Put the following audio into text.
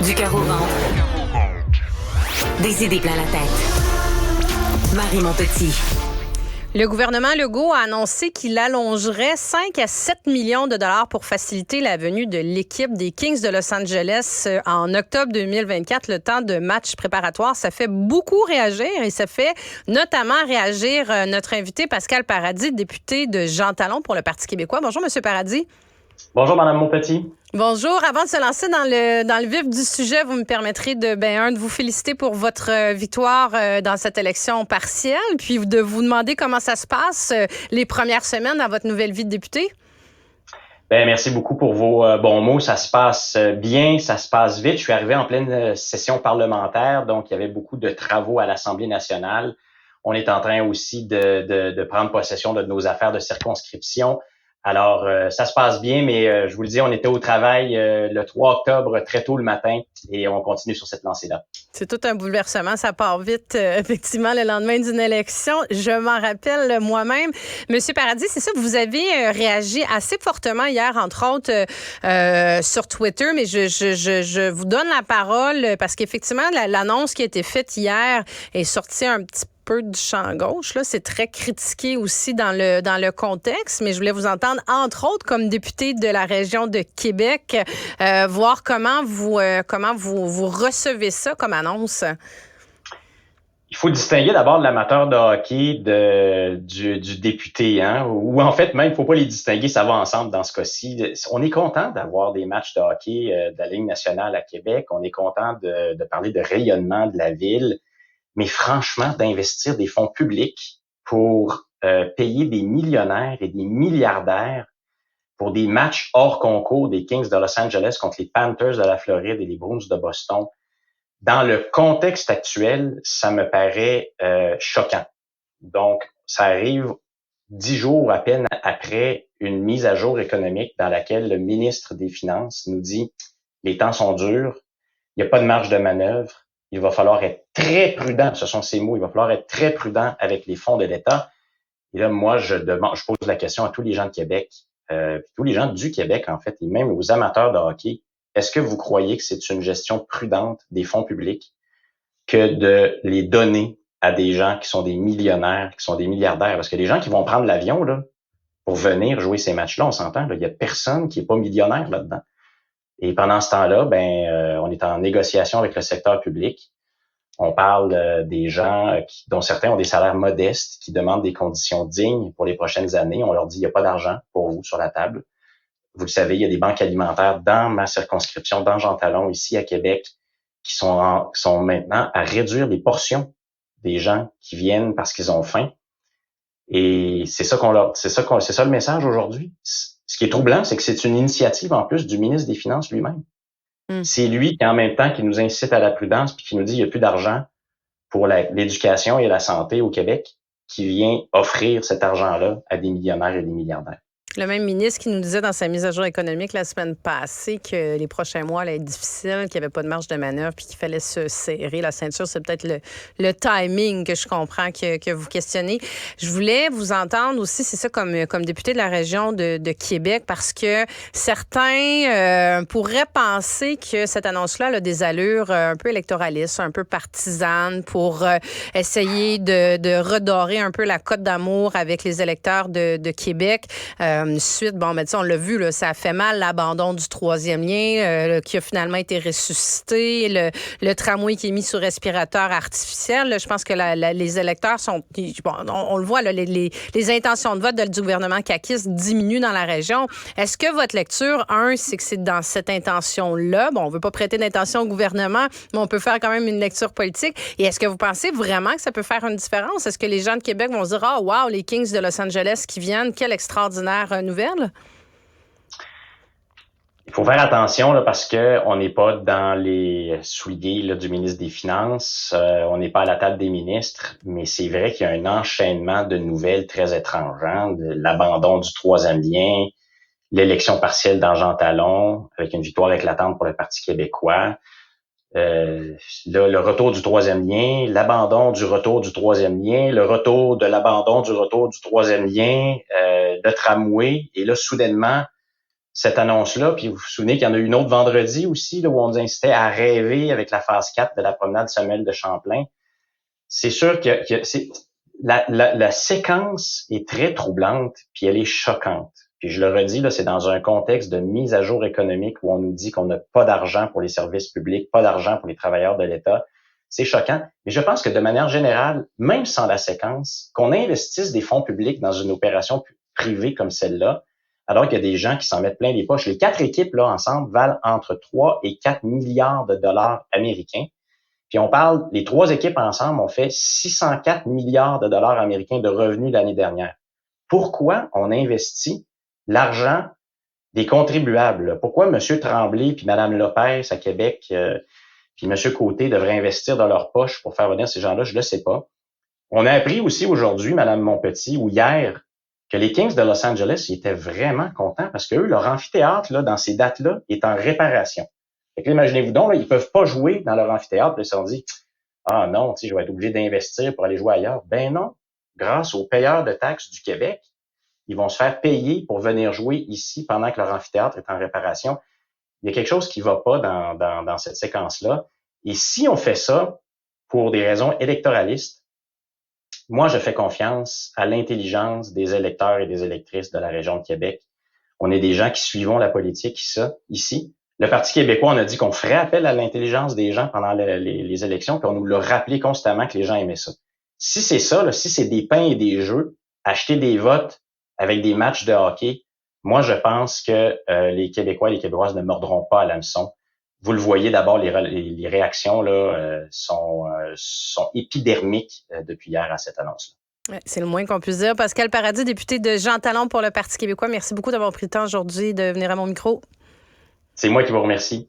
Du cœur au ventre. Des idées plein la tête. Marie Montpetit. Le gouvernement Legault a annoncé qu'il allongerait 5 à 7 millions de dollars pour faciliter la venue de l'équipe des Kings de Los Angeles en octobre 2024, le temps de match préparatoire. Ça fait beaucoup réagir et ça fait notamment réagir notre invité Pascal Paradis, député de Jean Talon pour le Parti québécois. Bonjour, M. Paradis. Bonjour, Mme Montpetit. Bonjour. Avant de se lancer dans le vif du sujet, vous me permettrez de vous féliciter pour votre victoire dans cette élection partielle, puis de vous demander comment ça se passe les premières semaines dans votre nouvelle vie de député. Merci beaucoup pour vos bons mots. Ça se passe bien, ça se passe vite. Je suis arrivé en pleine session parlementaire, donc il y avait beaucoup de travaux à l'Assemblée nationale. On est en train aussi de prendre possession de nos affaires de circonscription. Alors, ça se passe bien, mais je vous le dis, on était au travail le 3 octobre très tôt le matin et on continue sur cette lancée-là. C'est tout un bouleversement. Ça part vite, effectivement, le lendemain d'une élection. Je m'en rappelle moi-même. Monsieur Paradis, c'est ça, vous avez réagi assez fortement hier, entre autres, sur Twitter, mais je vous donne la parole parce qu'effectivement, l'annonce qui a été faite hier est sortie un petit peu du champ gauche. Là, c'est très critiqué aussi dans le contexte, mais je voulais vous entendre, entre autres, comme député de la région de Québec, voir comment vous recevez ça comme annonce. Il faut distinguer d'abord l'amateur de hockey du député, hein, ou en fait, même, il ne faut pas les distinguer, ça va ensemble dans ce cas-ci. On est content d'avoir des matchs de hockey de la Ligue nationale à Québec. On est content de parler de rayonnement de la ville. Mais franchement, d'investir des fonds publics pour payer des millionnaires et des milliardaires pour des matchs hors concours des Kings de Los Angeles contre les Panthers de la Floride et les Bruins de Boston, dans le contexte actuel, ça me paraît choquant. Donc, ça arrive 10 jours à peine après une mise à jour économique dans laquelle le ministre des Finances nous dit « Les temps sont durs, il n'y a pas de marge de manœuvre. Il va falloir être très prudent, ce sont ces mots, il va falloir être très prudent avec les fonds de l'État. » Et là, moi, je pose la question à tous les gens de Québec, tous les gens du Québec, en fait, et même aux amateurs de hockey. Est-ce que vous croyez que c'est une gestion prudente des fonds publics que de les donner à des gens qui sont des millionnaires, qui sont des milliardaires? Parce que les gens qui vont prendre l'avion là pour venir jouer ces matchs-là, on s'entend, il y a personne qui est pas millionnaire là-dedans. Et pendant ce temps-là, on est en négociation avec le secteur public. On parle des gens dont certains ont des salaires modestes, qui demandent des conditions dignes pour les prochaines années. On leur dit, il n'y a pas d'argent pour vous sur la table. Vous le savez, il y a des banques alimentaires dans ma circonscription, dans Jean Talon, ici à Québec, qui sont maintenant à réduire les portions des gens qui viennent parce qu'ils ont faim. Et c'est ça le message aujourd'hui. Ce qui est troublant, c'est que c'est une initiative en plus du ministre des Finances lui-même. C'est lui qui, en même temps, qui nous incite à la prudence puis qui nous dit qu'il n'y a plus d'argent pour l'éducation et la santé au Québec, qui vient offrir cet argent-là à des millionnaires et des milliardaires. Le même ministre qui nous disait dans sa mise à jour économique la semaine passée que les prochains mois allaient être difficiles, qu'il n'y avait pas de marge de manœuvre puis qu'il fallait se serrer la ceinture. C'est peut-être le timing que je comprends que vous questionnez. Je voulais vous entendre aussi, c'est ça, comme député de la région de Québec, parce que certains pourraient penser que cette annonce-là a des allures un peu électoralistes, un peu partisanes pour essayer de redorer un peu la cote d'amour avec les électeurs de Québec. Suite, on l'a vu, là, ça a fait mal l'abandon du troisième lien qui a finalement été ressuscité, le tramway qui est mis sous respirateur artificiel. Là, je pense que les électeurs sont... on le voit, là, les intentions de vote du gouvernement caquiste diminuent dans la région. Est-ce que votre lecture, c'est que c'est dans cette intention-là? On ne veut pas prêter d'intention au gouvernement, mais on peut faire quand même une lecture politique. Et est-ce que vous pensez vraiment que ça peut faire une différence? Est-ce que les gens de Québec vont se dire « Ah, wow, les Kings de Los Angeles qui viennent, quelle extraordinaire nouvelle? » Il faut faire attention là, parce que on n'est pas dans les souliers là, du ministre des Finances, on n'est pas à la table des ministres, mais c'est vrai qu'il y a un enchaînement de nouvelles très étranges, hein, de l'abandon du troisième lien, l'élection partielle dans Jean Talon, avec une victoire éclatante pour le Parti québécois. Là, le retour du troisième lien, l'abandon du retour du troisième lien, le retour de l'abandon du retour du troisième lien, le tramway, et là, soudainement, cette annonce-là, puis vous vous souvenez qu'il y en a eu une autre vendredi aussi, là, où on nous incitait à rêver avec la phase 4 de la promenade Samuel de Champlain. C'est sûr que la séquence est très troublante, puis elle est choquante. Puis je le redis, là, c'est dans un contexte de mise à jour économique où on nous dit qu'on n'a pas d'argent pour les services publics, pas d'argent pour les travailleurs de l'État. C'est choquant. Mais je pense que de manière générale, même sans la séquence, qu'on investisse des fonds publics dans une opération privée comme celle-là, alors qu'il y a des gens qui s'en mettent plein les poches. Les 4 équipes, là, ensemble, valent entre 3 et 4 milliards de dollars américains. Puis on parle, les 3 équipes ensemble ont fait 604 milliards de dollars américains de revenus l'année dernière. Pourquoi on investit l'argent des contribuables? Là? Pourquoi M. Tremblay puis Mme Lopez à Québec puis M. Côté devraient investir dans leur poche pour faire venir ces gens-là? Je ne le sais pas. On a appris aussi aujourd'hui, Mme Montpetit, ou hier, que les Kings de Los Angeles ils étaient vraiment contents parce que eux, leur amphithéâtre, là, dans ces dates-là, est en réparation. Fait que là, imaginez-vous donc, là, ils peuvent pas jouer dans leur amphithéâtre, puis ils se sont dit, ah non, je vais être obligé d'investir pour aller jouer ailleurs. Ben non, grâce aux payeurs de taxes du Québec, ils vont se faire payer pour venir jouer ici pendant que leur amphithéâtre est en réparation. Il y a quelque chose qui va pas dans cette séquence-là. Et si on fait ça pour des raisons électoralistes, moi, je fais confiance à l'intelligence des électeurs et des électrices de la région de Québec. On est des gens qui suivons la politique ici. Le Parti québécois, on a dit qu'on ferait appel à l'intelligence des gens pendant les élections, puis on nous l'a rappelé constamment que les gens aimaient ça. Si c'est ça, là, si c'est des pains et des jeux, acheter des votes avec des matchs de hockey, moi, je pense que les Québécois et les Québécoises ne mordront pas à l'hameçon. Vous le voyez d'abord, les réactions là sont épidermiques depuis hier à cette annonce-là. Ouais, c'est le moins qu'on puisse dire. Pascal Paradis, député de Jean Talon pour le Parti québécois, merci beaucoup d'avoir pris le temps aujourd'hui de venir à mon micro. C'est moi qui vous remercie.